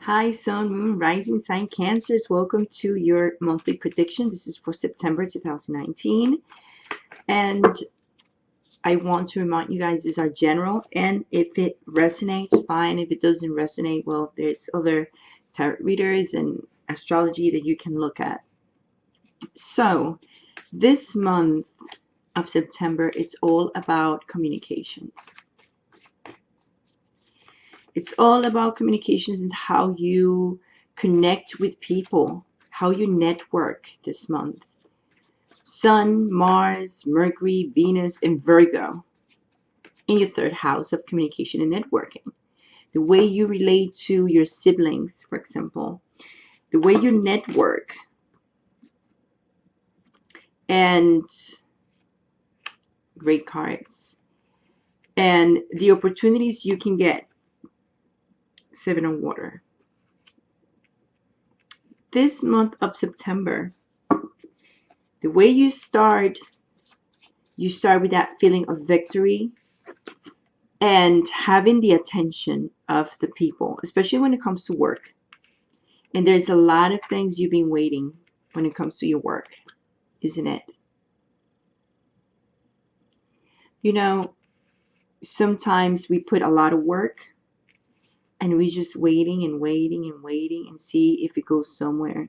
Hi, Sun, Moon, Rising Sign Cancers. Welcome to your monthly prediction. This is for September 2019. And I want to remind you guys, these are general. And if it resonates, fine. If it doesn't resonate, well, there's other tarot readers and astrology that you can look at. So, this month of September, it's all about communications. It's all about communications and how you connect with people, how you network this month. Sun, Mars, Mercury, Venus, and Virgo in your third house of communication and networking. The way you relate to your siblings, for example, the way you network, and great cards, and the opportunities you can get. Seven of Water. This month of September, the way you start with that feeling of victory and having the attention of the people, especially when it comes to work. And there's a lot of things you've been waiting when it comes to your work, isn't it? You know, sometimes we put a lot of work and we're just waiting and waiting and waiting and see if it goes somewhere.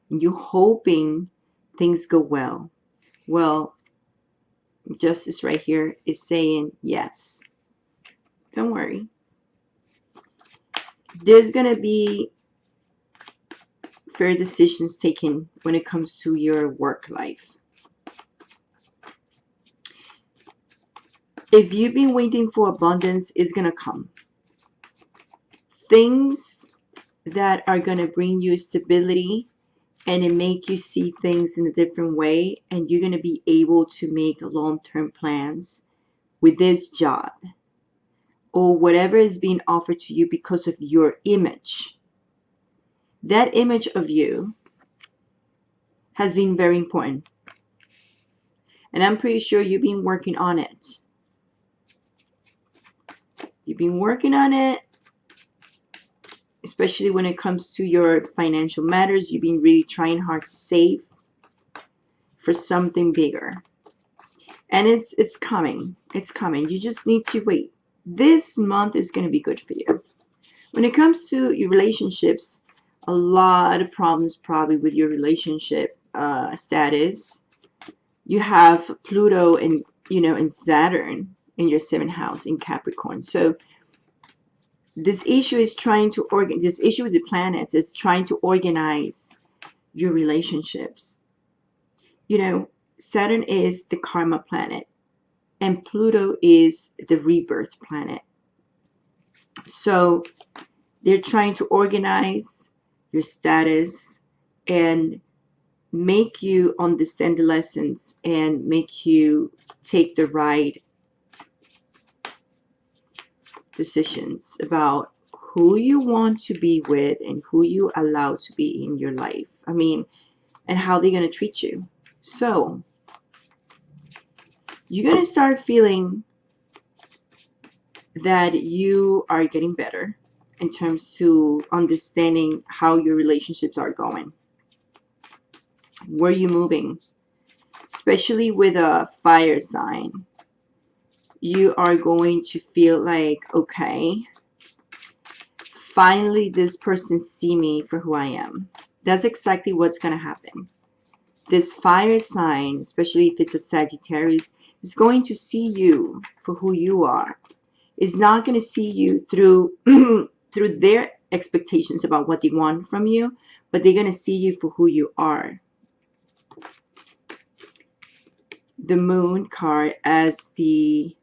And you're hoping things go well. Well, Justice right here is saying yes. Don't worry. There's going to be fair decisions taken when it comes to your work life. If you've been waiting for abundance, it's going to come. Things that are going to bring you stability and it make you see things in a different way, and you're going to be able to make long-term plans with this job or whatever is being offered to you because of your image. That image of you has been very important, and I'm pretty sure you've been working on it. You've been working on it, especially when it comes to your financial matters. You've been really trying hard to save for something bigger, and it's coming. It's coming. You just need to wait. This month is going to be good for you. When it comes to your relationships, a lot of problems probably with your relationship status. You have Pluto and and Saturn in your 7th house in Capricorn. So this issue is trying to this issue with the planets is trying to organize your relationships. Saturn is the karma planet and Pluto is the rebirth planet. So they're trying to organize your status and make you understand the lessons and make you take the right decisions about who you want to be with and who you allow to be in your life. And how they're going to treat you. So you're going to start feeling that you are getting better in terms to understanding how your relationships are going. Where you're moving, especially with a fire sign, you are going to feel like, okay, finally this person see me for who I am. That's exactly what's going to happen. This fire sign, especially if it's a Sagittarius, is going to see you for who you are. Is not going to see you through through their expectations about what they want from you, but they're going to see you for who you are. The Moon card as the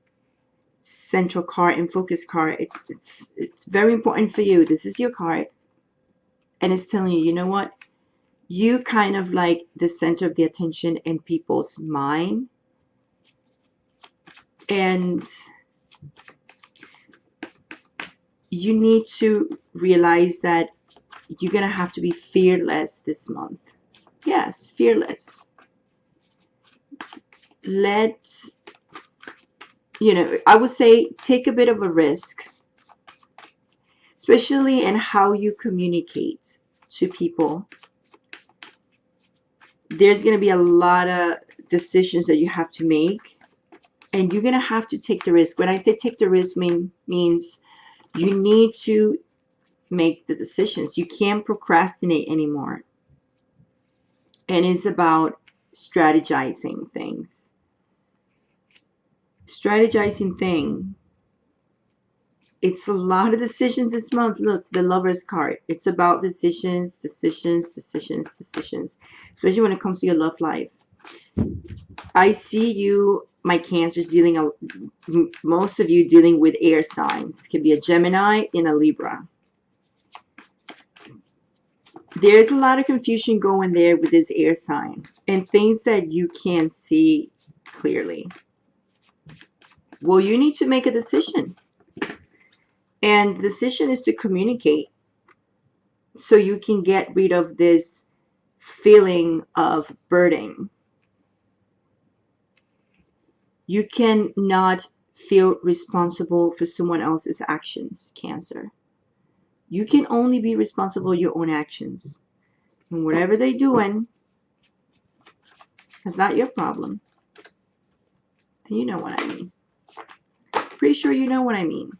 central card and focus card. It's very important for you. This is your card, and it's telling you, you know what? You kind of like the center of the attention in people's mind, and you need to realize that you're gonna have to be fearless this month. Yes, fearless. I would say take a bit of a risk, especially in how you communicate to people. There's going to be a lot of decisions that you have to make, and you're going to have to take the risk. When I say take the risk, means you need to make the decisions. You can't procrastinate anymore. And it's about strategizing things. Strategizing thing. It's a lot of decisions this month. Look, the Lover's card. It's about decisions, decisions, decisions, decisions. Especially when it comes to your love life. I see you, my Cancers, dealing, most of you dealing with air signs. It could be a Gemini and a Libra. There's a lot of confusion going there with this air sign and things that you can't see clearly. Well, you need to make a decision. And the decision is to communicate so you can get rid of this feeling of burden. You cannot feel responsible for someone else's actions, Cancer. You can only be responsible for your own actions. And whatever they're doing, that's not your problem. And you know what I mean. Pretty sure you know what I mean.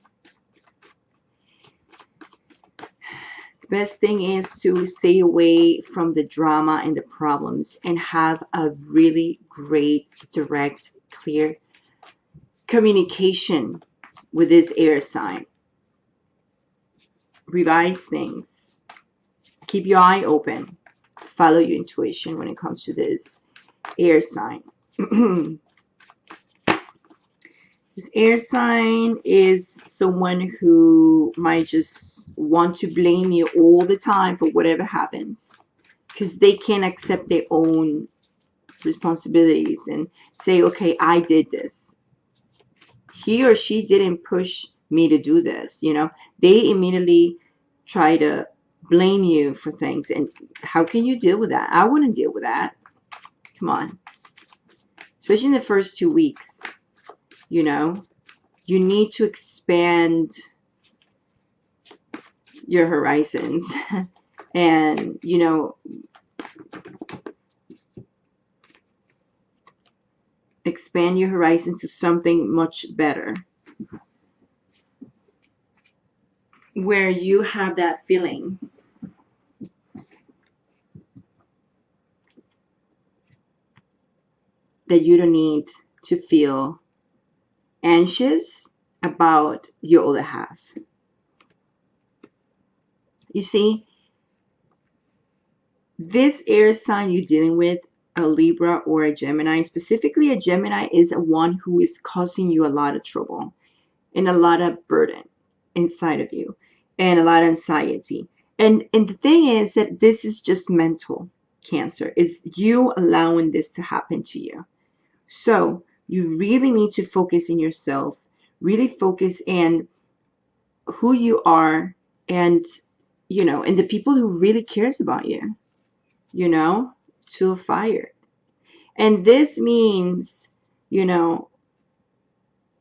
The best thing is to stay away from the drama and the problems and have a really great, direct, clear communication with this air sign. Revise things. Keep your eye open. Follow your intuition when it comes to this air sign. This air sign is someone who might just want to blame you all the time for whatever happens, because they can't accept their own responsibilities and say, okay, I did this. He or she didn't push me to do this, you know. They immediately try to blame you for things. And how can you deal with that? I wouldn't deal with that. Come on. Especially in the first 2 weeks, you know. You need to expand your horizons and, you know, expand your horizons to something much better, where you have that feeling that you don't need to feel anxious about your other half. You see, this air sign you're dealing with, a Libra or a Gemini, specifically a Gemini, is one who is causing you a lot of trouble and a lot of burden inside of you and a lot of anxiety. And the thing is that this is just mental, Cancer, is you allowing this to happen to you. So you really need to focus in yourself, really focus in who you are and, you know, and the people who really cares about you, you know, to a fire. And this means, you know,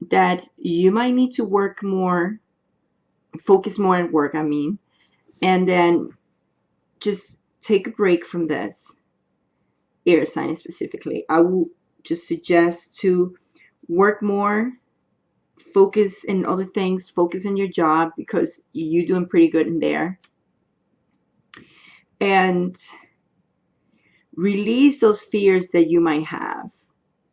that you might need to work more, focus more on work, I mean, and then just take a break from this air sign specifically. I will just suggest to work more, focus in other things, focus on your job because you're doing pretty good in there. And release those fears that you might have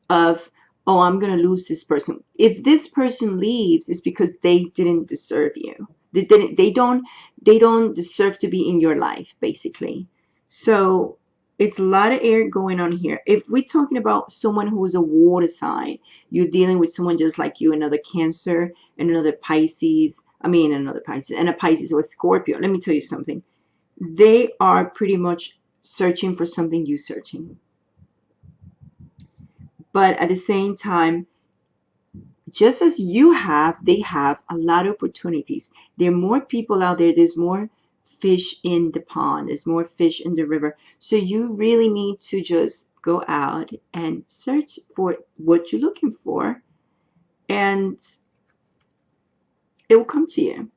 of, oh, I'm going to lose this person. If this person leaves, it's because they didn't deserve you. They don't deserve to be in your life, basically. So it's a lot of air going on here. If we're talking about someone who is a water sign, you're dealing with someone just like you, another Cancer and another Pisces. Another Pisces and a Pisces or a Scorpio. Let me tell you something. They are pretty much searching for something you're searching. But at the same time, just as you have, they have a lot of opportunities. There are more people out there. There's more fish in the pond. There's more fish in the river. So you really need to just go out and search for what you're looking for. And it will come to you.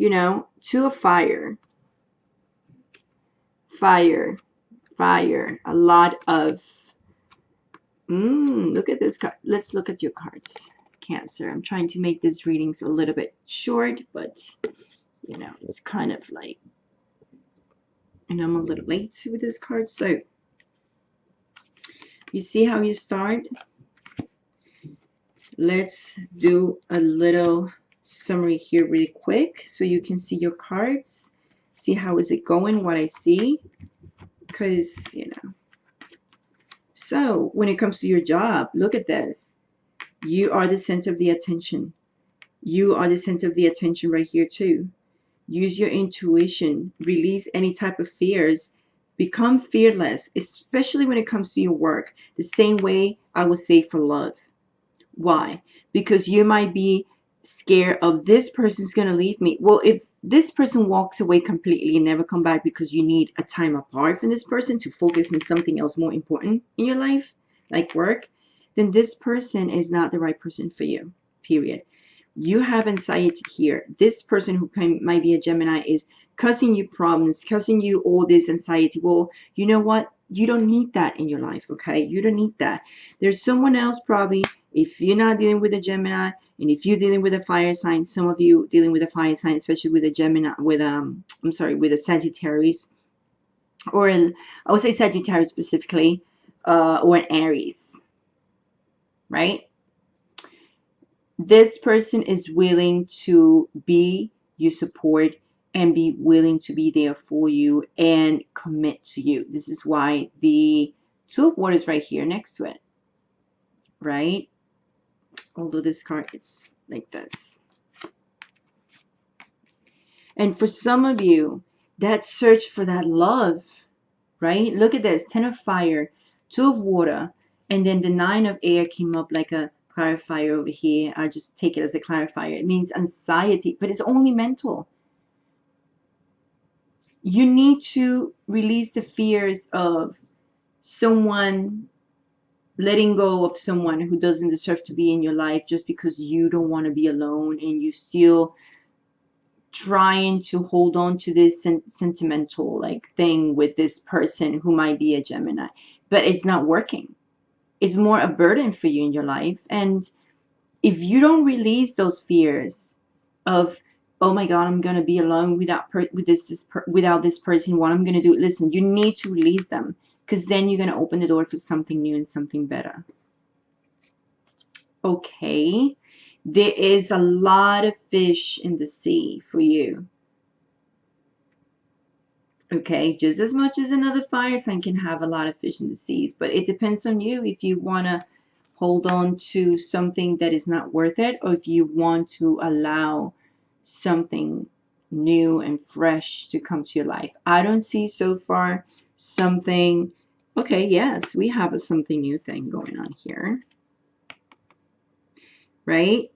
You know, Two of fire. Fire. Fire. A lot of... look at this card. Let's look at your cards. Cancer. I'm trying to make these readings a little bit short, but, you know, it's kind of like... And I'm a little late with this card. So, you see how you start? Let's do a little summary here really quick so you can see your cards. See how is it going, what I see. Because, you know. So, when it comes to your job, look at this. You are the center of the attention. You are the center of the attention right here too. Use your intuition. Release any type of fears. Become fearless, especially when it comes to your work. The same way I would say for love. Why? Because you might be scared of this person's going to leave me. Well, if this person walks away completely and never come back because you need a time apart from this person to focus on something else more important in your life, like work, then this person is not the right person for you, period. You have anxiety here. This person who might be a Gemini is causing you problems, causing you all this anxiety. Well, you know what? You don't need that in your life, okay? You don't need that. There's someone else probably. If you're not dealing with a Gemini, and if you're dealing with a fire sign, some of you dealing with a fire sign, especially with a Gemini, with with a Sagittarius, or I would say Sagittarius specifically, or an Aries, right? This person is willing to be your support and be willing to be there for you and commit to you. This is why the Two of Water is right here next to it, right? Although this card is like this. And for some of you, that search for that love, right? Look at this. 10 of fire, 2 of water, and then the 9 of air came up like a clarifier over here. I just take it as a clarifier. It means anxiety, but it's only mental. You need to release the fears of someone, letting go of someone who doesn't deserve to be in your life just because you don't want to be alone, and you still trying to hold on to this sentimental like thing with this person who might be a Gemini, but it's not working. It's more a burden for you in your life. And if you don't release those fears of, oh my God, I'm gonna be alone without without this person, what I'm gonna do, listen, you need to release them, because then you're gonna open the door for something new and something better. Okay, there is a lot of fish in the sea for you. Okay, just as much as another fire sign can have a lot of fish in the seas, but it depends on you if you want to hold on to something that is not worth it, or if you want to allow something new and fresh to come to your life. I don't see so far something. Okay, yes, we have a something new thing going on here, right?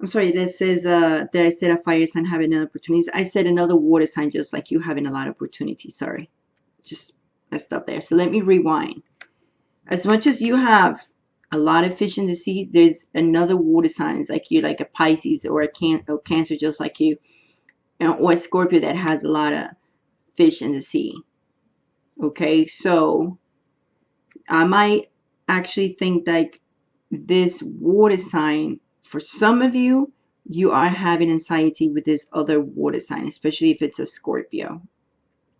I'm sorry, that says that I said a fire sign having an opportunity. I said another water sign, just like you having a lot of opportunities. Sorry, just messed up there. So let me rewind. As much as you have a lot of fish in the sea, there's another water sign like you, like a Pisces or a Cancer, just like you, or a Scorpio that has a lot of fish in the sea. Okay, so I might actually think like this water sign, for some of you, you are having anxiety with this other water sign, especially if it's a Scorpio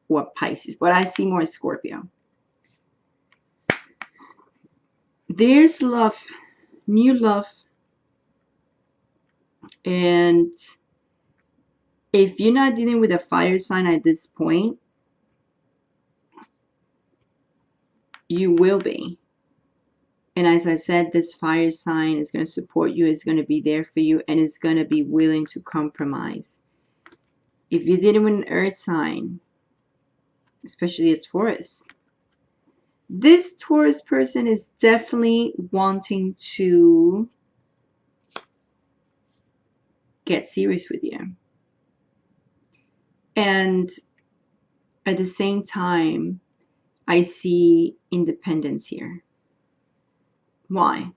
or Pisces, but I see more Scorpio. There's love, new love, and if you're not dealing with a fire sign at this point, you will be. And as I said, this fire sign is going to support you, it's going to be there for you, and it's going to be willing to compromise. If you're dealing with an earth sign, especially a Taurus, this Taurus person is definitely wanting to get serious with you. And at the same time, I see independence here. Why?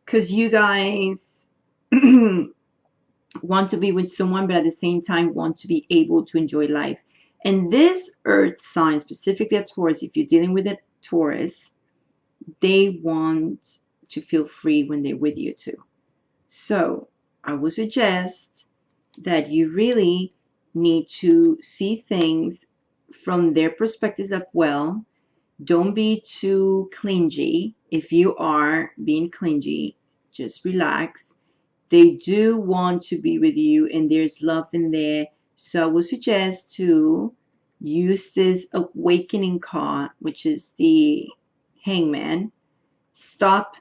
Because you guys want to be with someone, but at the same time want to be able to enjoy life. And this earth sign, specifically a Taurus, if you're dealing with a Taurus, they want to feel free when they're with you too. So I would suggest that you really need to see things from their perspectives as well. Don't be too clingy. If you are being clingy, just relax. They do want to be with you and there's love in there. So I would suggest to use this awakening card, which is the Hangman. Stop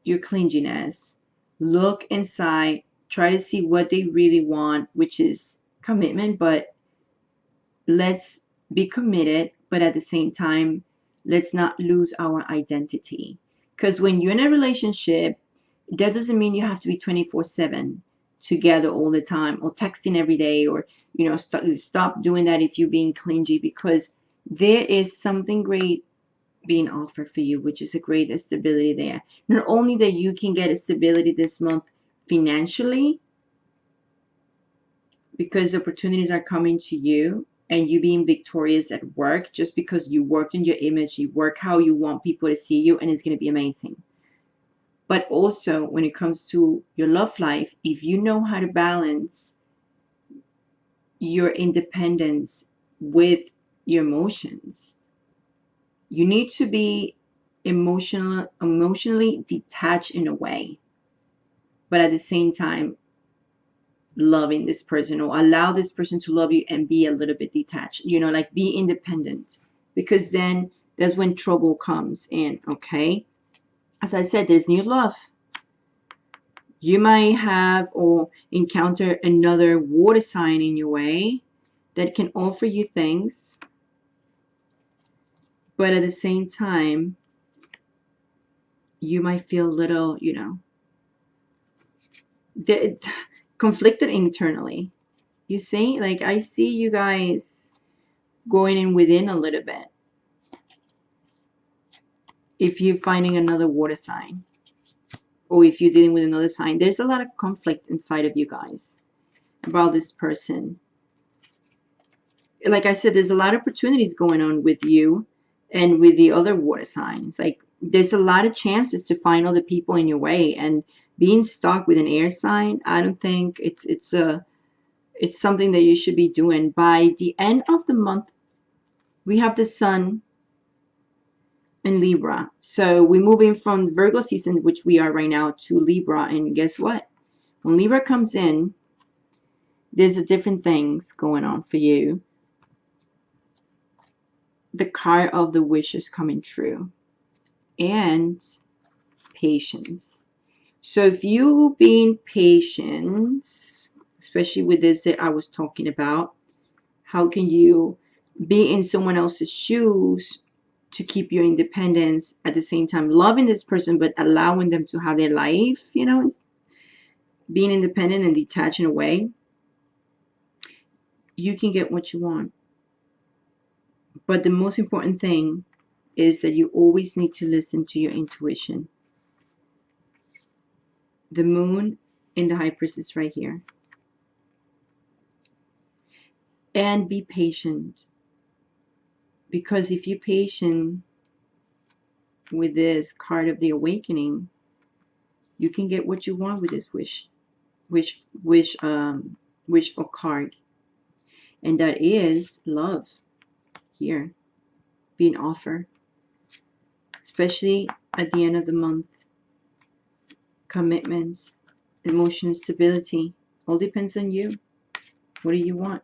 your clinginess. Look inside. Try to see what they really want, which is commitment, but let's be committed, but at the same time, let's not lose our identity. Because when you're in a relationship, that doesn't mean you have to be 24/7 together all the time or texting every day, or stop doing that if you're being clingy, because there is something great being offered for you, which is a great stability there. Not only that you can get a stability this month financially, because opportunities are coming to you and you being victorious at work just because you worked in your image, you work how you want people to see you, and it's going to be amazing. But also when it comes to your love life, if you know how to balance your independence with your emotions, you need to be emotionally detached in a way, but at the same time loving this person, or allow this person to love you and be a little bit detached, like be independent, because then that's when trouble comes in. Okay, as I said, there's new love. You might have or encounter another water sign in your way that can offer you things, but at the same time you might feel a little conflicted internally. You see, like I see you guys going in within a little bit if you're finding another water sign, or if you're dealing with another sign. There's a lot of conflict inside of you guys about this person. Like I said, there's a lot of opportunities going on with you and with the other water signs. Like there's a lot of chances to find other people in your way, and being stuck with an air sign, I don't think it's something that you should be doing. By the end of the month, we have the sun in Libra. So we're moving from Virgo season, which we are right now, to Libra. And guess what? When Libra comes in, there's a different things going on for you. The card of the wish is coming true. And patience. So if you being patient, especially with this that I was talking about, how can you be in someone else's shoes to keep your independence, at the same time loving this person but allowing them to have their life, being independent and detaching away? You can get what you want, but the most important thing is that you always need to listen to your intuition. The moon in the high priestess right here. And be patient, because if you're patient with this card of the awakening, you can get what you want with this wish or card, and that is love here being offered, especially at the end of the month. Commitments, emotional stability, all depends on you. What do you want?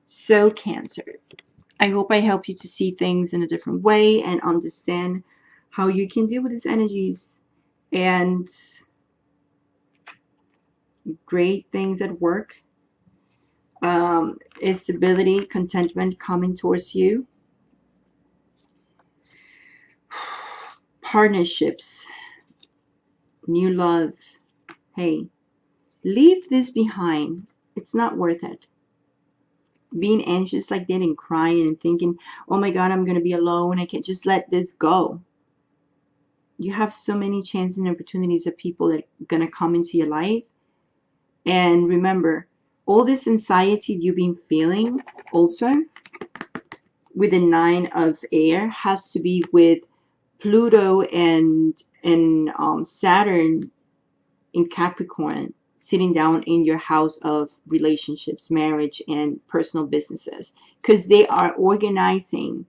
So Cancer, I hope I help you to see things in a different way and understand how you can deal with these energies, and great things at work, stability, contentment coming towards you, partnerships, new love. Hey, leave this behind. It's not worth it. Being anxious like that and crying and thinking, oh my God, I'm going to be alone, I can't, just let this go. You have so many chances and opportunities of people that are going to come into your life. And remember, all this anxiety you've been feeling also with the 9 of air has to be with Pluto and Saturn in Capricorn sitting down in your house of relationships, marriage, and personal businesses, because they are organizing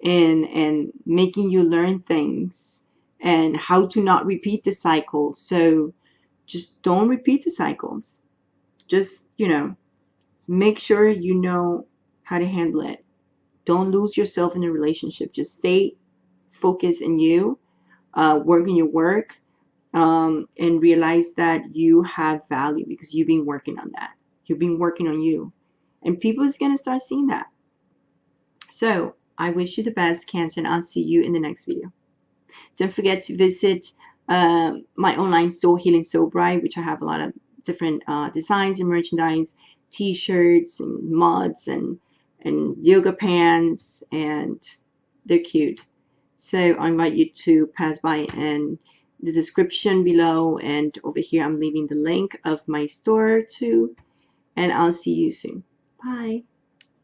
and making you learn things and how to not repeat the cycle. So just don't repeat the cycles. Just, make sure you know how to handle it. Don't lose yourself in a relationship. Just stay focused in you, work in your work, and realize that you have value because you've been working on that. You've been working on you. And people is going to start seeing that. So I wish you the best, Cancer, and I'll see you in the next video. Don't forget to visit my online store, HealingSoulbright, which I have a lot of different designs and merchandise, t-shirts and mugs and yoga pants, and they're cute. So I invite you to pass by in the description below, and over here I'm leaving the link of my store too, and I'll see you soon. Bye.